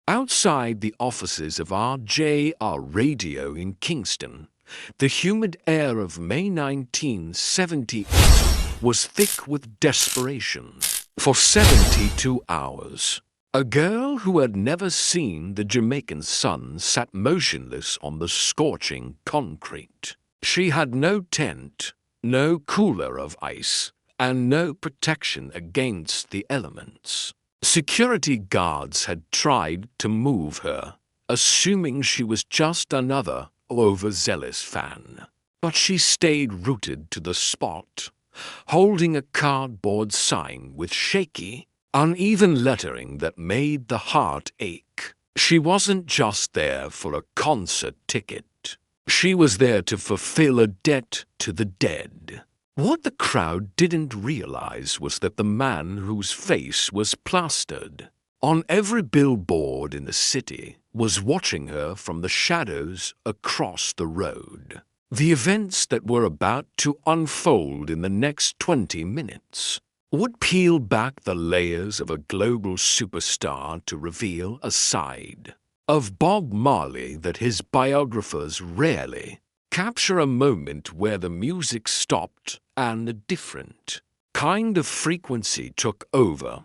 Outside the offices of RJR Radio in Kingston, the humid air of May 1978 was thick with desperation. For 72 hours, a girl who had never seen the Jamaican sun sat motionless on the scorching concrete. She had no tent, no cooler of ice, and no protection against the elements. Security guards had tried to move her, assuming she was just another overzealous fan. But she stayed rooted to the spot, holding a cardboard sign with shaky, uneven lettering that made the heart ache. She wasn't just there for a concert ticket. She was there to fulfill a debt to the dead. What the crowd didn't realize was that the man whose face was plastered on every billboard in the city was watching her from the shadows across the road. The events that were about to unfold in the next 20 minutes would peel back the layers of a global superstar to reveal a side of Bob Marley that his biographers rarely capture, a moment where the music stopped and a different kind of frequency took over.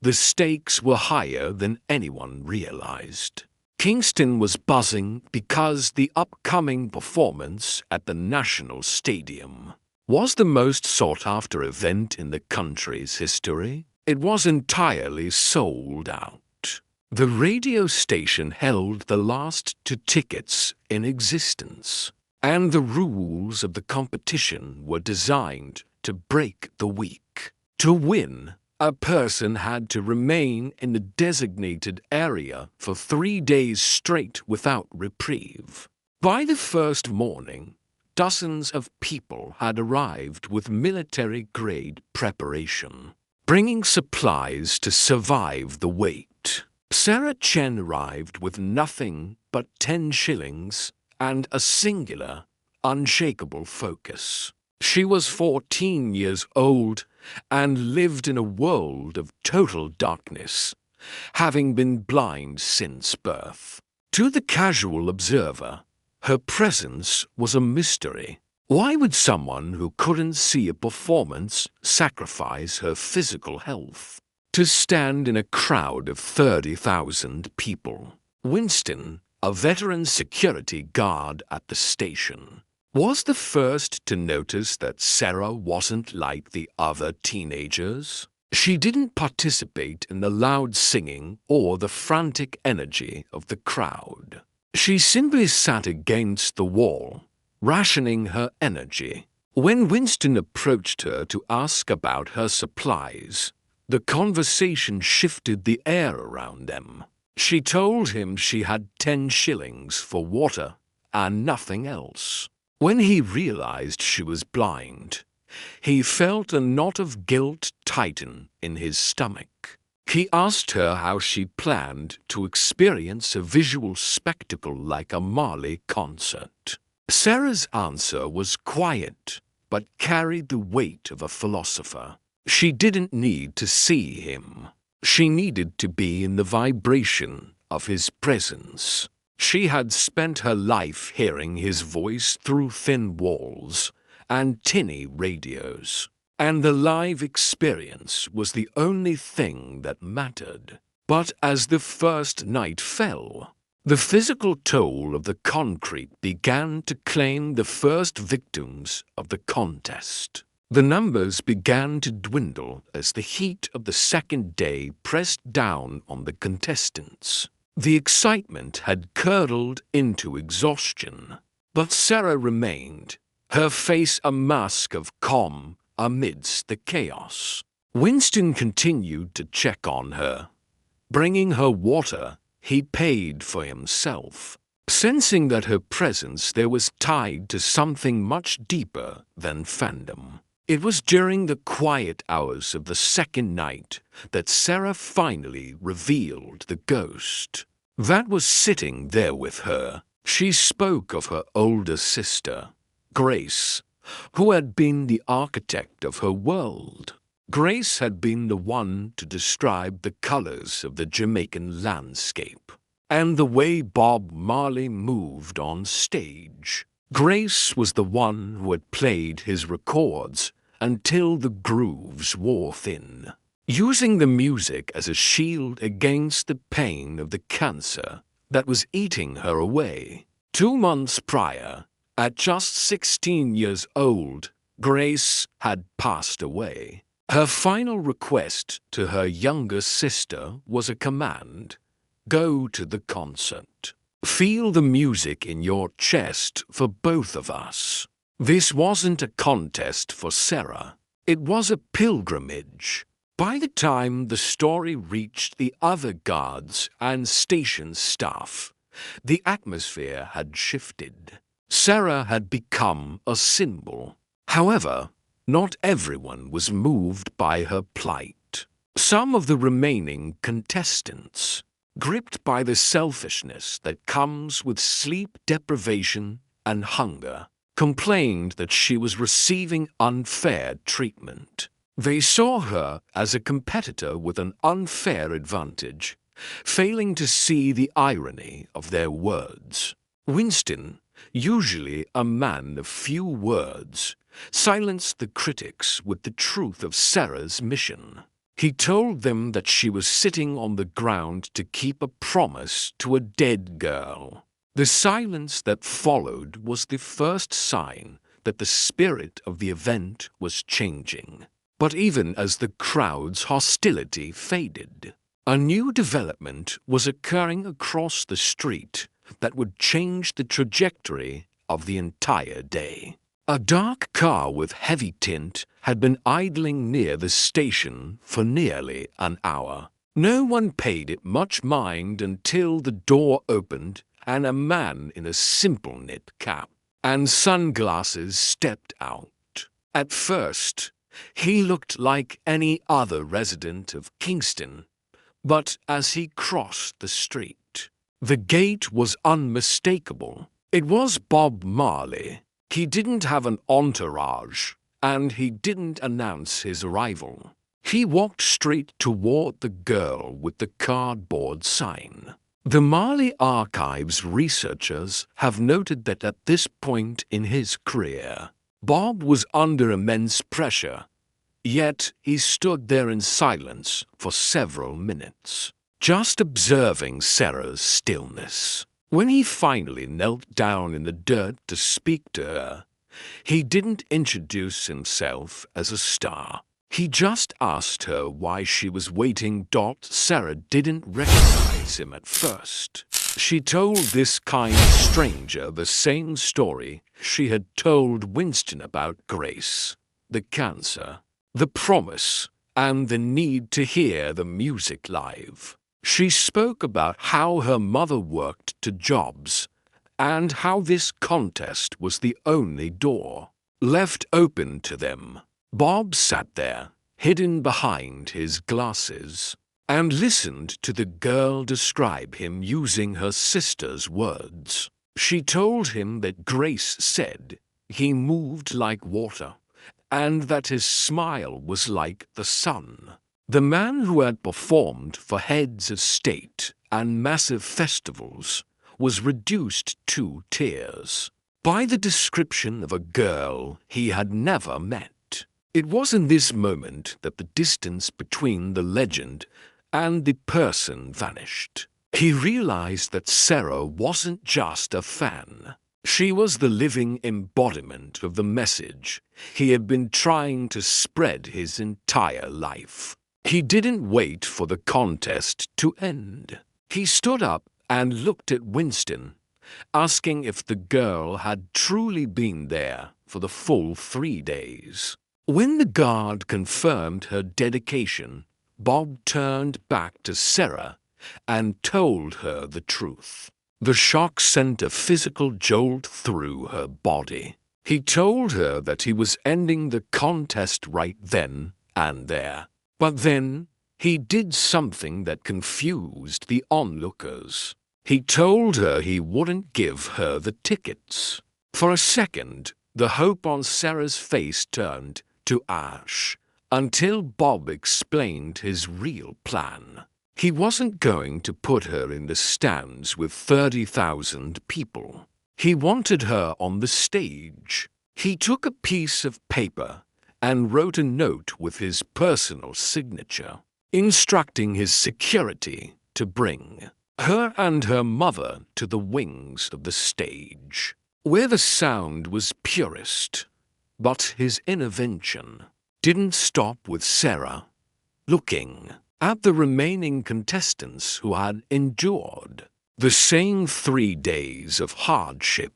The stakes were higher than anyone realized. Kingston was buzzing because the upcoming performance at the National Stadium was the most sought-after event in the country's history. It was entirely sold out. The radio station held the last 2 tickets in existence, and the rules of the competition were designed to break the weak. To win, a person had to remain in the designated area for 3 days straight without reprieve. By the first morning, dozens of people had arrived with military-grade preparation, bringing supplies to survive the wait. Sarah Chen arrived with nothing but 10 shillings and a singular, unshakable focus. She was 14 years old and lived in a world of total darkness, having been blind since birth. To the casual observer, her presence was a mystery. Why would someone who couldn't see a performance sacrifice her physical health to stand in a crowd of 30,000 people? Winston, a veteran security guard at the station, was the first to notice that Sarah wasn't like the other teenagers. She didn't participate in the loud singing or the frantic energy of the crowd. She simply sat against the wall, rationing her energy. When Winston approached her to ask about her supplies, the conversation shifted the air around them. She told him she had 10 shillings for water and nothing else. When he realized she was blind, he felt a knot of guilt tighten in his stomach. He asked her how she planned to experience a visual spectacle like a Marley concert. Sarah's answer was quiet, but carried the weight of a philosopher. She didn't need to see him. She needed to be in the vibration of his presence. She had spent her life hearing his voice through thin walls and tinny radios, and the live experience was the only thing that mattered. But as the first night fell, the physical toll of the concrete began to claim the first victims of the contest. The numbers began to dwindle as the heat of the second day pressed down on the contestants. The excitement had curdled into exhaustion, but Sarah remained, her face a mask of calm amidst the chaos. Winston continued to check on her. Bringing her water, he paid for himself, sensing that her presence there was tied to something much deeper than fandom. It was during the quiet hours of the second night that Sarah finally revealed the ghost that was sitting there with her. She spoke of her older sister, Grace, who had been the architect of her world. Grace had been the one to describe the colors of the Jamaican landscape. and the way Bob Marley moved on stage. Grace was the one who had played his records until the grooves wore thin, using the music as a shield against the pain of the cancer that was eating her away. 2 months prior, at just 16 years old, Grace had passed away. Her final request to her younger sister was a command: go to the concert. Feel the music in your chest for both of us. This wasn't a contest for Sarah. It was a pilgrimage. By the time the story reached the other guards and station staff, the atmosphere had shifted. Sarah had become a symbol. However, not everyone was moved by her plight. Some of the remaining contestants, gripped by the selfishness that comes with sleep deprivation and hunger, complained that she was receiving unfair treatment. They saw her as a competitor with an unfair advantage, failing to see the irony of their words. Winston, usually a man of few words, silenced the critics with the truth of Sarah's mission. He told them that she was sitting on the ground to keep a promise to a dead girl. The silence that followed was the first sign that the spirit of the event was changing. But even as the crowd's hostility faded, a new development was occurring across the street that would change the trajectory of the entire day. A dark car with heavy tint had been idling near the station for nearly an hour. No one paid it much mind until the door opened and a man in a simple knit cap and sunglasses stepped out. At first, he looked like any other resident of Kingston, but as he crossed the street, the gait was unmistakable. It was Bob Marley. He didn't have an entourage, and he didn't announce his arrival. He walked straight toward the girl with the cardboard sign. The Marley Archives researchers have noted that at this point in his career, Bob was under immense pressure, yet he stood there in silence for several minutes, just observing Sarah's stillness. When he finally knelt down in the dirt to speak to her, he didn't introduce himself as a star. He just asked her why she was waiting. Sarah didn't recognize him at first. She told this kind stranger the same story she had told Winston about Grace, the cancer, the promise, and the need to hear the music live. She spoke about how her mother worked 2 jobs and how this contest was the only door left open to them. Bob sat there, hidden behind his glasses, and listened to the girl describe him using her sister's words. She told him that Grace said he moved like water and that his smile was like the sun. The man who had performed for heads of state and massive festivals was reduced to tears by the description of a girl he had never met. It was in this moment that the distance between the legend and the person vanished. He realized that Sarah wasn't just a fan. She was the living embodiment of the message he had been trying to spread his entire life. He didn't wait for the contest to end. He stood up and looked at Winston, asking if the girl had truly been there for the full 3 days. When the guard confirmed her dedication, Bob turned back to Sarah and told her the truth. The shock sent a physical jolt through her body. He told her that he was ending the contest right then and there. But then, he did something that confused the onlookers. He told her he wouldn't give her the tickets. For a second, the hope on Sarah's face turned to ash, until Bob explained his real plan. He wasn't going to put her in the stands with 30,000 people. He wanted her on the stage. He took a piece of paper and wrote a note with his personal signature, instructing his security to bring her and her mother to the wings of the stage, where the sound was purest. But his intervention didn't stop with Sarah. Looking at the remaining contestants who had endured the same 3 days of hardship,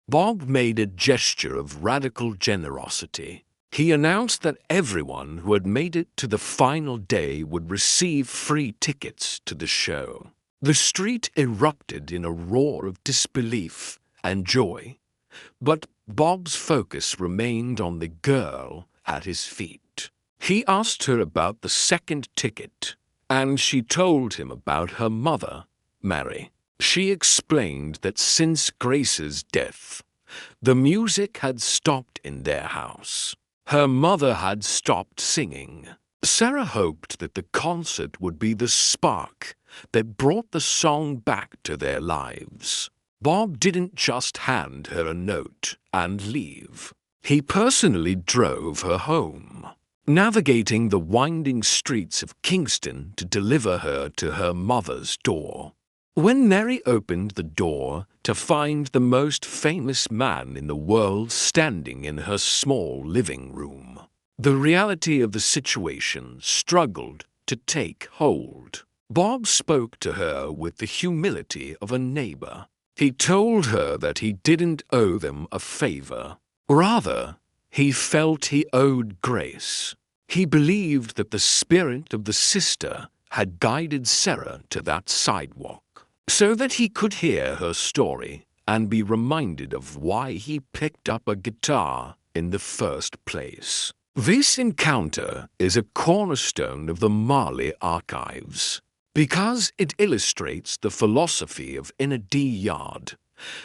Bob made a gesture of radical generosity. He announced that everyone who had made it to the final day would receive free tickets to the show. The street erupted in a roar of disbelief and joy, but Bob's focus remained on the girl at his feet. He asked her about the second ticket, and she told him about her mother, Mary. She explained that since Grace's death, the music had stopped in their house. Her mother had stopped singing. Sarah hoped that the concert would be the spark that brought the song back to their lives. Bob didn't just hand her a note and leave. He personally drove her home, navigating the winding streets of Kingston to deliver her to her mother's door. When Mary opened the door to find the most famous man in the world standing in her small living room, the reality of the situation struggled to take hold. Bob spoke to her with the humility of a neighbor. He told her that he didn't owe them a favor. Rather, he felt he owed Grace. He believed that the spirit of the sister had guided Sarah to that sidewalk, so that he could hear her story and be reminded of why he picked up a guitar in the first place. This encounter is a cornerstone of the Marley archives, because it illustrates the philosophy of Inner D Yard,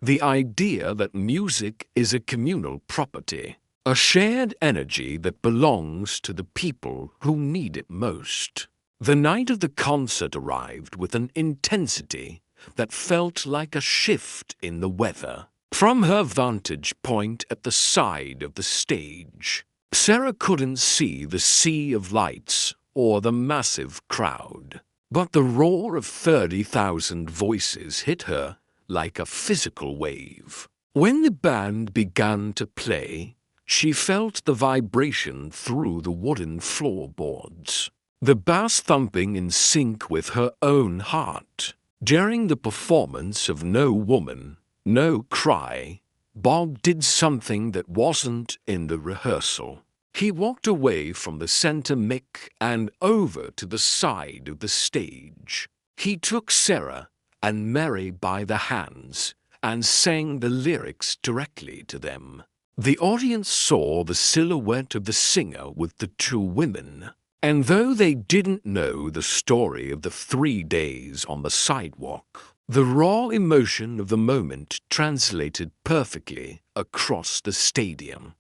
the idea that music is a communal property, a shared energy that belongs to the people who need it most. The night of the concert arrived with an intensity that felt like a shift in the weather. From her vantage point at the side of the stage, Sarah couldn't see the sea of lights or the massive crowd, but the roar of 30,000 voices hit her like a physical wave. When the band began to play, she felt the vibration through the wooden floorboards, the bass thumping in sync with her own heart. During the performance of No Woman, No Cry, Bob did something that wasn't in the rehearsal. He walked away from the center mic and over to the side of the stage. He took Sarah and Mary by the hands and sang the lyrics directly to them. The audience saw the silhouette of the singer with the 2 women, and though they didn't know the story of the 3 days on the sidewalk, the raw emotion of the moment translated perfectly across the stadium.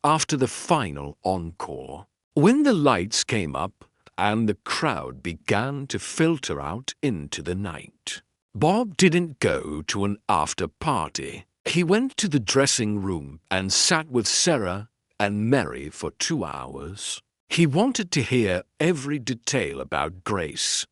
After the final encore, when the lights came up and the crowd began to filter out into the night, Bob didn't go to an after-party. He went to the dressing room and sat with Sarah and Mary for 2 hours. He wanted to hear every detail about Grace.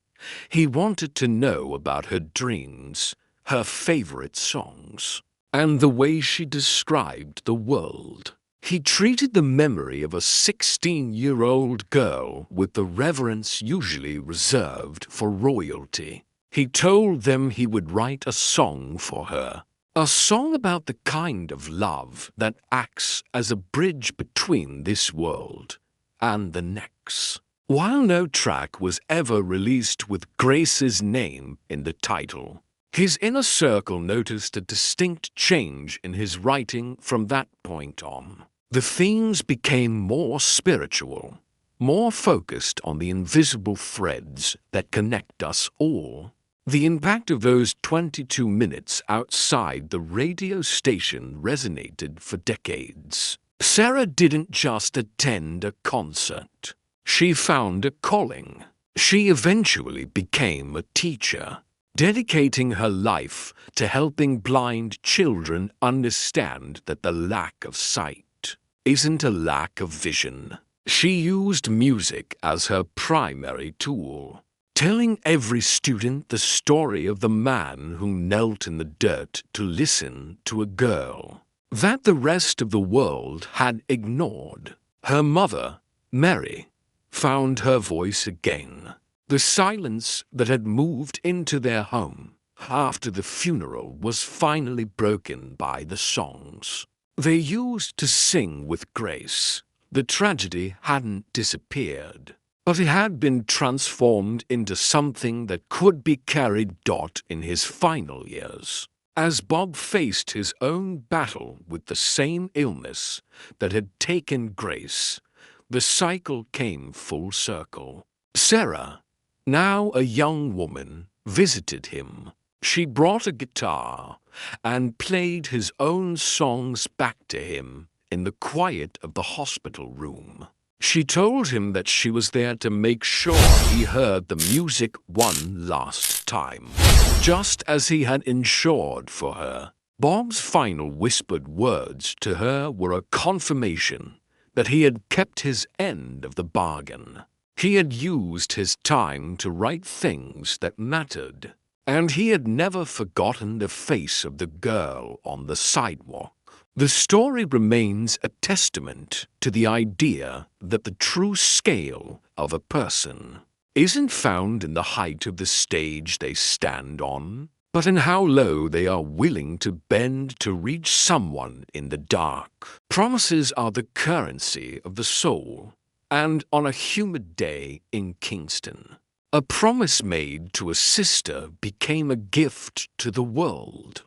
He wanted to know about her dreams, her favorite songs, and the way she described the world. He treated the memory of a 16-year-old girl with the reverence usually reserved for royalty. He told them he would write a song for her, a song about the kind of love that acts as a bridge between this world and the next. While no track was ever released with Grace's name in the title, his inner circle noticed a distinct change in his writing from that point on. The themes became more spiritual, more focused on the invisible threads that connect us all. The impact of those 22 minutes outside the radio station resonated for decades. Sarah didn't just attend a concert. She found a calling. She eventually became a teacher, dedicating her life to helping blind children understand that the lack of sight isn't a lack of vision. She used music as her primary tool, telling every student the story of the man who knelt in the dirt to listen to a girl that the rest of the world had ignored. Her mother, Mary, found her voice again. The silence that had moved into their home after the funeral was finally broken by the songs they used to sing with grace. The tragedy hadn't disappeared, but it had been transformed into something that could be carried in his final years. As Bob faced his own battle with the same illness that had taken Grace, the cycle came full circle. Sarah, now a young woman, visited him. She brought a guitar and played his own songs back to him in the quiet of the hospital room. She told him that she was there to make sure he heard the music one last time, just as he had ensured for her. Bob's final whispered words to her were a confirmation that he had kept his end of the bargain. He had used his time to write things that mattered, and he had never forgotten the face of the girl on the sidewalk. The story remains a testament to the idea that the true scale of a person isn't found in the height of the stage they stand on, but in how low they are willing to bend to reach someone in the dark. Promises are the currency of the soul, and on a humid day in Kingston, a promise made to a sister became a gift to the world.